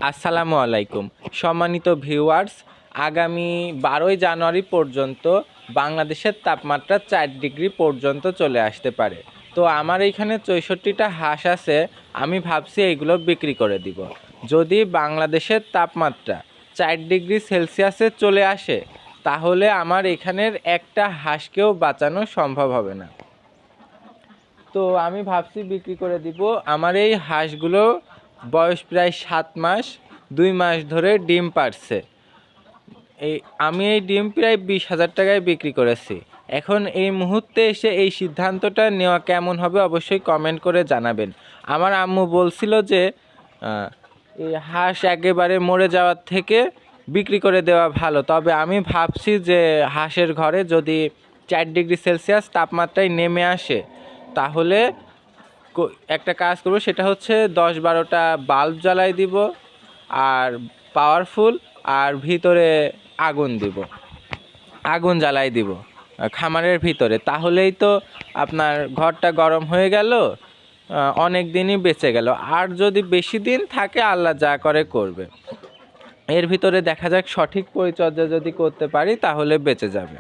আসসালামু আলাইকুম সম্মানিত ভিউয়ার্স। আগামী 12ই জানুয়ারি পর্যন্ত বাংলাদেশের তাপমাত্রা 4 ডিগ্রি পর্যন্ত চলে আসতে পারে। তো আমার এইখানে 64টা হাঁস আছে, আমি ভাবছি এইগুলো বিক্রি করে দিব। যদি বাংলাদেশের তাপমাত্রা 4 ডিগ্রি সেলসিয়াসে চলে আসে তাহলে আমার এখানের একটা হাঁসকেও বাঁচানো সম্ভব হবে না। তো আমি ভাবছি বিক্রি করে দিব। আমার এই হাঁসগুলো বয়স প্রায় 7 মাস, 2 মাস ধরে ডিম পাড়ছে। আমি এই ডিম প্রায় 20,000 টাকায় বিক্রি করেছি। এখন এই মুহূর্তে এসে এই সিদ্ধান্তটা নেওয়া কেমন হবে অবশ্যই কমেন্ট করে জানাবেন। আমার আম্মু বলছিল যে এই হাঁস একেবারে মরে যাওয়ার থেকে বিক্রি করে দেওয়া ভালো, তবে আমি ভাবছি যে হাঁসের ঘরে যদি 4 ডিগ্রি সেলসিয়াস তাপমাত্রায় নেমে আসে তাহলে একটা কাজ করব, সেটা হচ্ছে 10-12টা বাল্ব জ্বালাই দিব আর পাওয়ারফুল, আর ভিতরে আগুন জ্বালাই দিব খামারের ভিতরে। তাহলেই তো আপনার ঘরটা গরম হয়ে গেল, অনেক দিনই বেঁচে গেল। আর যদি বেশি দিন থাকে আল্লাহ যা করে করবে। এর ভিতরে দেখা যাক সঠিক পরিচর্যা যদি করতে পারি তাহলে বেঁচে যাবে।